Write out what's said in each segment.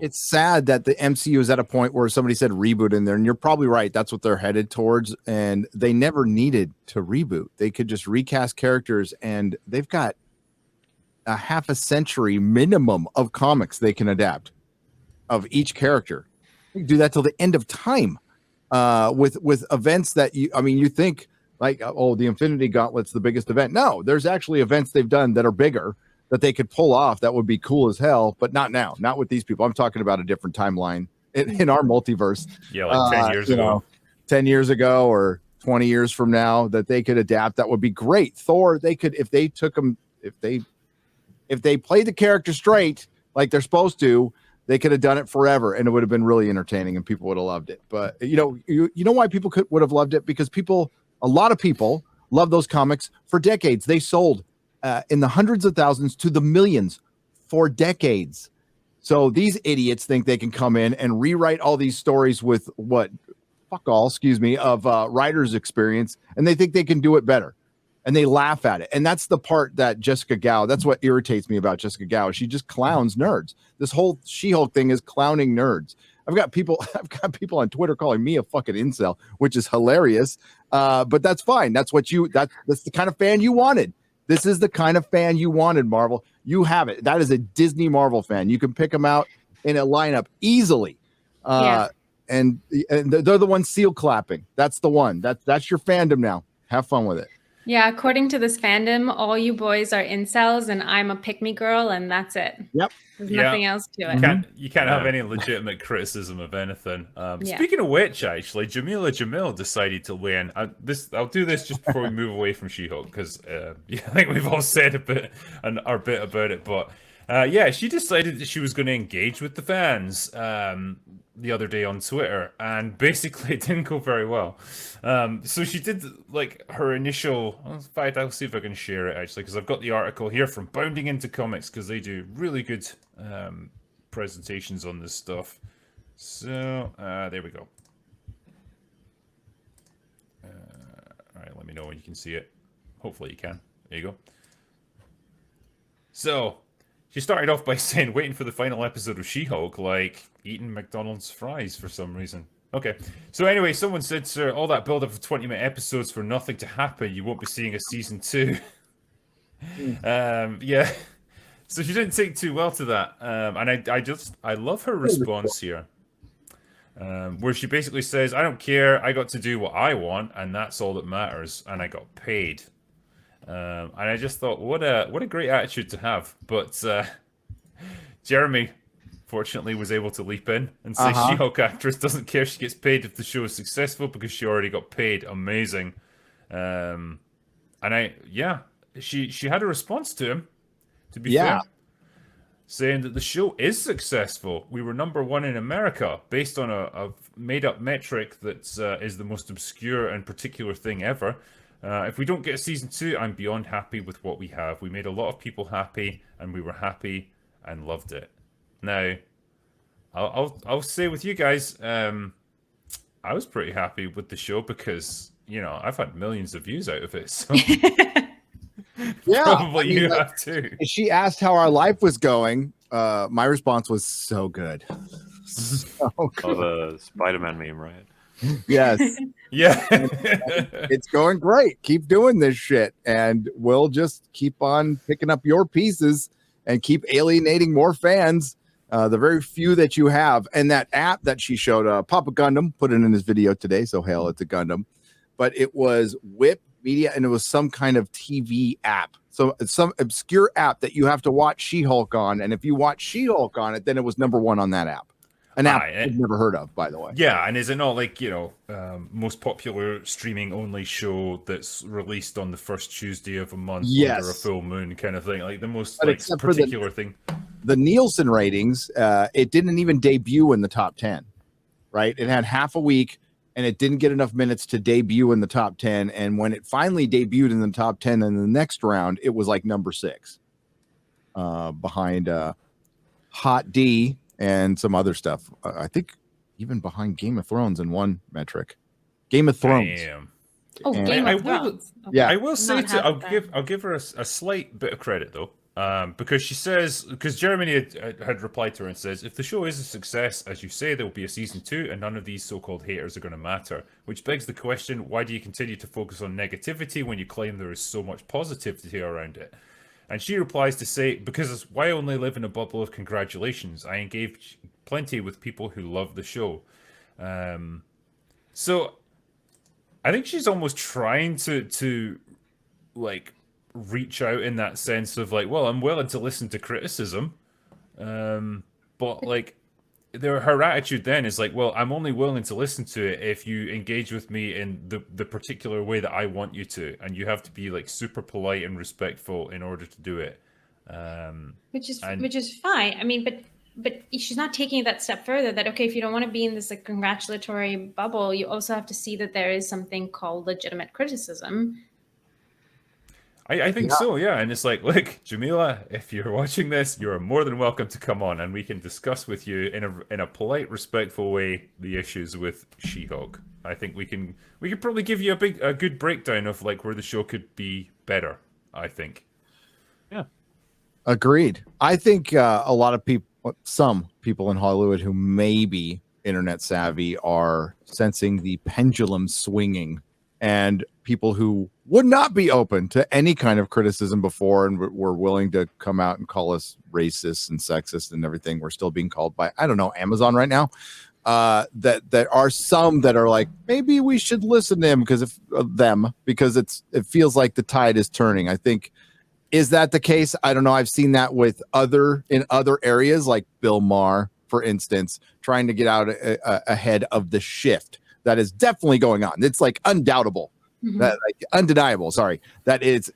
it's sad that the MCU is at a point where somebody said reboot in there, and you're probably right. That's what they're headed towards, and they never needed to reboot. They could just recast characters, and they've got a half a century minimum of comics they can adapt of each character. You can do that till the end of time with events that you think like, oh, the Infinity Gauntlet's the biggest event. No, there's actually events they've done that are bigger that they could pull off. That would be cool as hell, but not now, not with these people. I'm talking about a different timeline in our multiverse. Yeah, like 10 years ago. 10 years ago or 20 years from now that they could adapt. That would be great. Thor, they could, if they took them, if they played the character straight like they're supposed to, they could have done it forever, and it would have been really entertaining, and people would have loved it. But you know why people would have loved it? Because a lot of people love those comics for decades. They sold in the hundreds of thousands to the millions for decades. So these idiots think they can come in and rewrite all these stories with of writer's experience, and they think they can do it better. And they laugh at it. And that's the part that Jessica Gao, that's what irritates me about Jessica Gao. She just clowns nerds. This whole She-Hulk thing is clowning nerds. I've got people on Twitter calling me a fucking incel, which is hilarious. But that's fine. That's the kind of fan you wanted. This is the kind of fan you wanted, Marvel. You have it. That is a Disney Marvel fan. You can pick them out in a lineup easily. And they're the ones seal clapping. That's the one. That's your fandom now. Have fun with it. Yeah, according to this fandom, all you boys are incels, and I'm a pick-me girl, and that's it. Yep. There's nothing else to it. You can't have any legitimate criticism of anything. Speaking of which, actually, Jamila Jamil decided to weigh in. I'll do this just before we move away from She-Hulk, because I think we've all said our bit about it. But she decided that she was going to engage with the fans the other day on Twitter, and basically it didn't go very well. So she did like her initial. In fact, I'll see if I can share it actually, because I've got the article here from Bounding Into Comics, because they do really good presentations on this stuff. So there we go. All right, let me know when you can see it. Hopefully you can. There you go. So she started off by saying, waiting for the final episode of She-Hulk, like eating McDonald's fries for some reason. Okay. So anyway, someone said, sir, all that build-up of 20-minute episodes for nothing to happen. You won't be seeing a season 2. Yeah. So she didn't take too well to that. And I love her response here. Where she basically says, I don't care. I got to do what I want, and that's all that matters. And I got paid. And I just thought, what a great attitude to have. But Jeremy, fortunately, was able to leap in and say She-Hulk actress doesn't care if she gets paid if the show is successful because she already got paid. Amazing. And she had a response to him, to be fair, saying that the show is successful. We were #1 in America based on a made-up metric that is the most obscure and particular thing ever. If we don't get a season 2, I'm beyond happy with what we have. We made a lot of people happy, and we were happy and loved it. Now, I'll say with you guys, I was pretty happy with the show because I've had millions of views out of it. So probably you have too. She asked how our life was going. My response was so good. So good. Oh, the Spider-Man meme, right? Yes. Yeah. It's going great. Keep doing this shit, and we'll just keep on picking up your pieces and keep alienating more fans. The very few that you have. And that app that she showed, Papa Gundam put it in his video today. So hell, it's a Gundam, but it was Whip Media, and it was some kind of TV app. So it's some obscure app that you have to watch She-Hulk on. And if you watch She-Hulk on it, then it was #1 on that app. An app I've never heard of, by the way. Yeah, and is it not like, most popular streaming only show that's released on the first Tuesday of a month under a full moon kind of thing? Like the most particular thing. The Nielsen ratings, it didn't even debut in the top 10, right? It had half a week, and it didn't get enough minutes to debut in the top 10. And when it finally debuted in the top 10 in the next round, it was like #6 behind Hot D and some other stuff. I think even behind Game of Thrones in one metric. Game of Thrones. Damn. Oh, Game of Thrones. Yeah, I will say I'll give her a slight bit of credit though. Because she says, because Jeremy had replied to her and says, if the show is a success, as you say, there will be a season 2, and none of these so-called haters are going to matter. Which begs the question, why do you continue to focus on negativity when you claim there is so much positivity around it? And she replies to say, because why only live in a bubble of congratulations? I engage plenty with people who love the show. So I think she's almost trying to like reach out in that sense of like, well, I'm willing to listen to criticism, but like her attitude then is like, well, I'm only willing to listen to it if you engage with me in the particular way that I want you to, and you have to be like super polite and respectful in order to do it. Which is fine. I mean, but she's not taking it that step further. That okay, if you don't want to be in this like congratulatory bubble, you also have to see that there is something called legitimate criticism. I think so, yeah. And it's like, look, Jamila, if you're watching this, you're more than welcome to come on, and we can discuss with you in a polite, respectful way the issues with She-Hulk. I think we can probably give you a good breakdown of like where the show could be better. I think. Yeah. Agreed. I think a lot of people, some people in Hollywood who may be internet savvy, are sensing the pendulum swinging, and people who would not be open to any kind of criticism before and were willing to come out and call us racist and sexist and everything, we're still being called by, I don't know, Amazon right now. That are some that are like, maybe we should listen to him because it feels like the tide is turning. I think, is that the case? I don't know. I've seen that with in other areas, like Bill Maher, for instance, trying to get out ahead of the shift that is definitely going on. It's like undoubtable, that like undeniable. Sorry, that it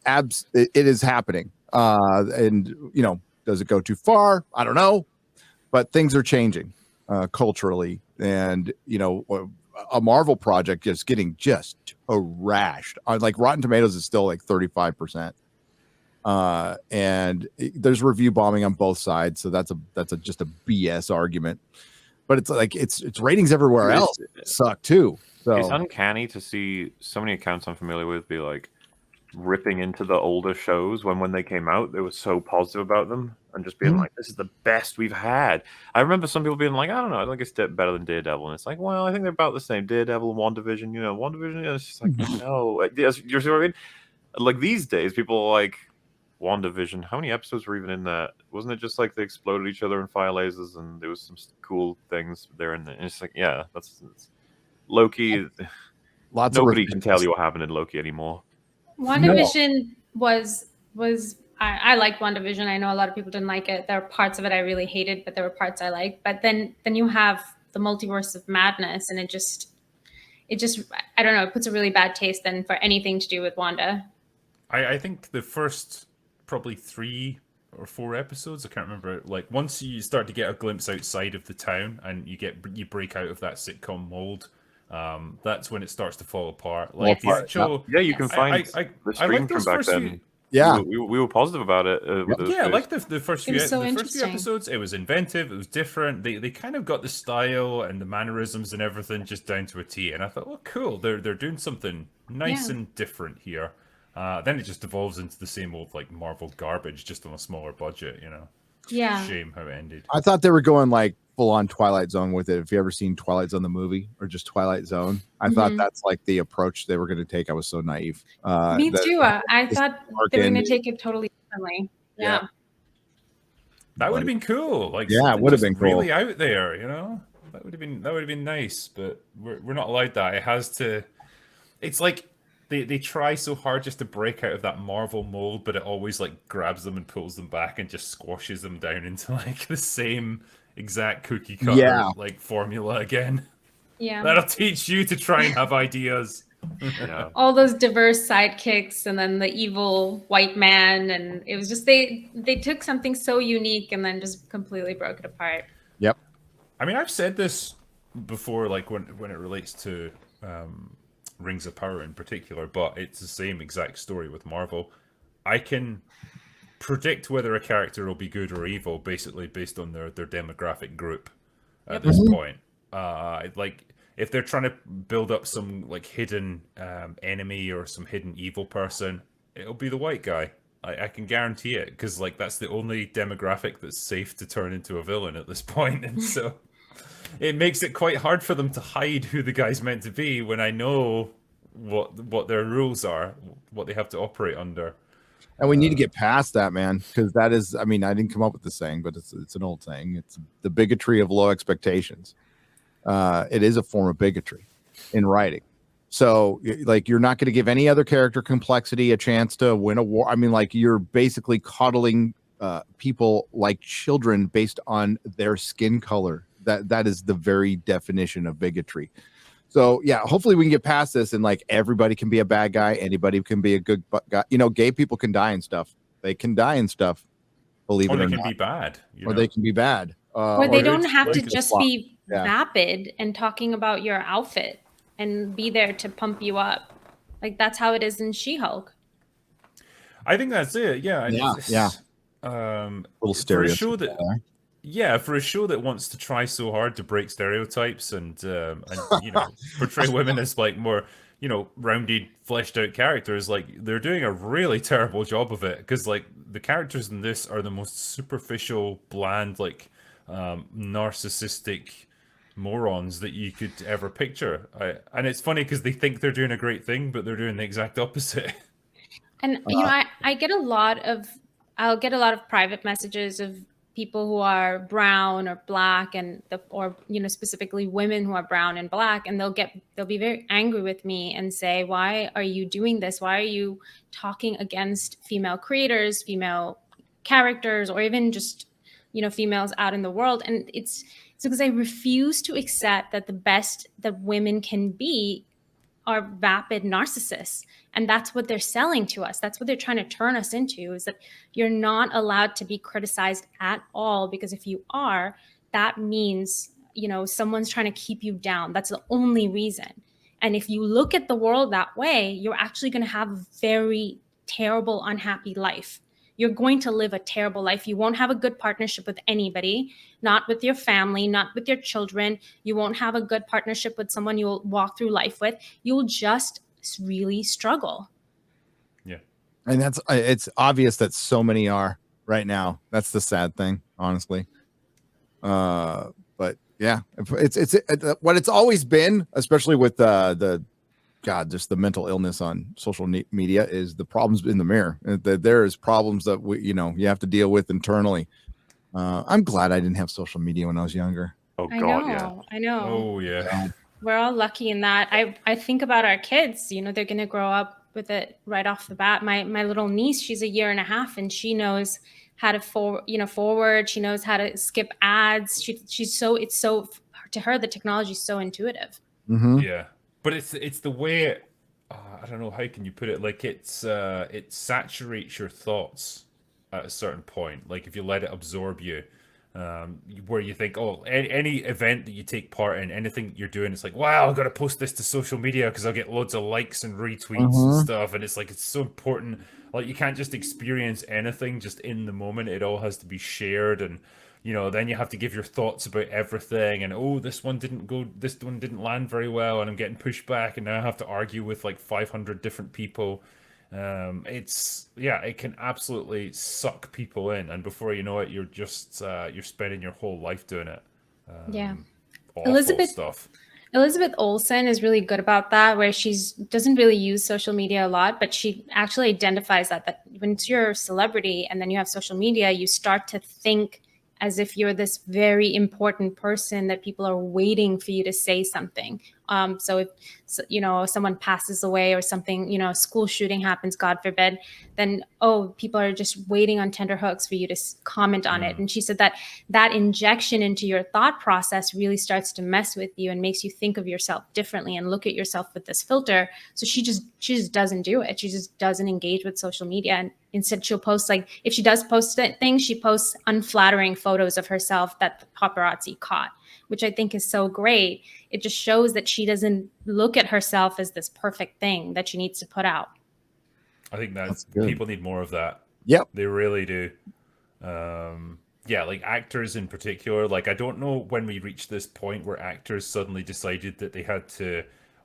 is happening. And you know, does it go too far? I don't know, but things are changing culturally, and you know, a Marvel project is getting just trashed. Like Rotten Tomatoes is still like 35%. And there's review bombing on both sides, so that's just a BS argument. But it's like it's ratings everywhere else suck too. So it's uncanny to see so many accounts I'm familiar with be like ripping into the older shows when they came out. They were so positive about them and just being like, "This is the best we've had." I remember some people being like, "I don't know, I think it's better than Daredevil," and it's like, "Well, I think they're about the same." Daredevil and WandaVision, you know, WandaVision. It's just like, no, you see what I mean? Like these days, people are like. WandaVision, how many episodes were even in that? Wasn't it just like they exploded each other in fire lasers and there was some cool things there? And it's like, yeah, that's Loki. Nobody can tell you what happened in Loki anymore. WandaVision was I liked WandaVision. I know a lot of people didn't like it. There are parts of it I really hated, but there were parts I liked. But then you have the multiverse of madness, and it just I don't know, it puts a really bad taste then for anything to do with Wanda. I think the first probably 3 or 4 episodes, I can't remember, like once you start to get a glimpse outside of the town and you break out of that sitcom mold, that's when it starts to fall apart. Like show, yeah, you can find the stream from back then. Yeah, we were positive about it. Like the first few episodes, it was inventive, it was different. They kind of got the style and the mannerisms and everything just down to a T. And I thought, well, cool, they're doing something nice and different here. Then it just devolves into the same old like Marvel garbage, just on a smaller budget, you know. Yeah. Shame how it ended. I thought they were going like full on Twilight Zone with it. If you ever seen Twilight Zone the movie or just Twilight Zone, I thought that's like the approach they were going to take. I was so naive. Me too. I thought they were going to take it totally differently. Yeah. That would have been cool. Like, yeah, it would have been cool. Really out there, you know. That would have been nice, but we're not allowed that. It has to. It's like. They try so hard just to break out of that Marvel mold, but it always like grabs them and pulls them back and just squashes them down into like the same exact cookie cutter like formula again. Yeah, that'll teach you to try and have ideas. Yeah. All those diverse sidekicks, and then the evil white man, and it was just they took something so unique and then just completely broke it apart. Yep. I mean, I've said this before, like when it relates to. Rings of Power in particular, but it's the same exact story with Marvel. I can predict whether a character will be good or evil basically based on their demographic group at this point. Like if they're trying to build up some like hidden enemy or some hidden evil person, it'll be the white guy. I can guarantee it, because like that's the only demographic that's safe to turn into a villain at this point, and so it makes it quite hard for them to hide who the guy's meant to be when I know what their rules are, what they have to operate under. And we need to get past that, man, because that is, I mean, I didn't come up with the saying, but it's an old saying. It's the bigotry of low expectations. It is a form of bigotry in writing. So, like, you're not going to give any other character complexity a chance to win a war. I mean, like, you're basically coddling people like children based on their skin color. That is the very definition of bigotry. So, yeah, hopefully we can get past this, and like everybody can be a bad guy. Anybody can be a good guy. You know, gay people can die and stuff. They can die and stuff. Believe it or not. Or they can be bad. Or they can be bad. Or they don't have to like just be vapid and talking about your outfit and be there to pump you up. Like, that's how it is in She-Hulk. I think that's it. Yeah. Yeah. For Little a stereotype. show that, yeah, for a show that wants to try so hard to break stereotypes and you know, portray women as like more, you know, rounded, fleshed out characters, like they're doing a really terrible job of it, because like the characters in this are the most superficial, bland, like narcissistic morons that you could ever picture. And it's funny because they think they're doing a great thing, but they're doing the exact opposite. And you know, I'll get a lot of private messages of people who are brown or black, or you know, specifically women who are brown and black, and they'll be very angry with me and say, "Why are you doing this? Why are you talking against female creators, female characters, or even just, you know, females out in the world?" And it's because I refuse to accept that the best that women can be are vapid narcissists. And that's what they're selling to us. That's what they're trying to turn us into, is that you're not allowed to be criticized at all, because if you are, that means, you know, someone's trying to keep you down. That's the only reason. And if you look at the world that way, you're actually going to have a very terrible, unhappy life. You're going to live a terrible life. You won't have a good partnership with anybody, not with your family, not with your children. You won't have a good partnership with someone you'll walk through life with. You'll just really struggle. Yeah. And it's obvious that so many are right now. That's the sad thing, honestly. But yeah, it's what it's always been, especially with just the mental illness on social media, is the problems in the mirror. There is problems that you have to deal with internally. I'm glad I didn't have social media when I was younger. Oh God, I know. Oh yeah. We're all lucky in that. I think about our kids, you know, they're going to grow up with it right off the bat. My little niece, she's 1.5 years, and she knows how to forward. She knows how to skip ads. It's so, to her, the technology is so intuitive. Mm-hmm. Yeah. But it's the way, I don't know, how can you put it? Like it saturates your thoughts at a certain point. Like if you let it absorb you, where you think, oh, any event that you take part in, anything that you're doing, it's like, wow, I've got to post this to social media because I'll get loads of likes and retweets and stuff. And it's like, it's so important. Like you can't just experience anything just in the moment. It all has to be shared, and you know, then you have to give your thoughts about everything, and oh, this one didn't land very well, and I'm getting pushed back, and now I have to argue with like 500 different people. It can absolutely suck people in, and before you know it, you're just you're spending your whole life doing it. Awful stuff. Elizabeth Olsen is really good about that, where doesn't really use social media a lot, but she actually identifies that when you're a celebrity and then you have social media, you start to think as if you're this very important person that people are waiting for you to say something. So if someone passes away or something, you know, a school shooting happens, God forbid, then people are just waiting on tenterhooks for you to comment on it. And she said that injection into your thought process really starts to mess with you and makes you think of yourself differently and look at yourself with this filter. So she just doesn't do it. She just doesn't engage with social media. And instead she'll post, like, if she does post things, she posts unflattering photos of herself that the paparazzi caught, which I think is so great. It just shows that she doesn't look at herself as this perfect thing that she needs to put out. I think that's people need more of that. Yep. They really do. Like actors in particular. Like, I don't know when we reached this point where actors suddenly decided that they had to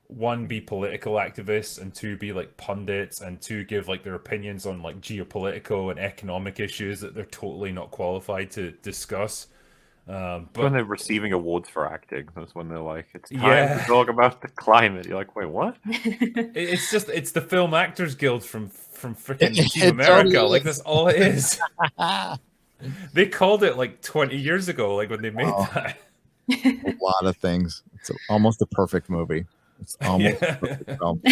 one, be political activists, and two, be like pundits, and two, give like their opinions on like geopolitical and economic issues that they're totally not qualified to discuss. But when they're receiving awards for acting, that's when they're like, it's time to talk about the climate. You're like, wait, what? It's the Film Actors Guild from freaking Team America. Totally like, that's all it is. They called it like 20 years ago, like when they made that. A lot of things. It's almost a perfect movie. It's almost a perfect film.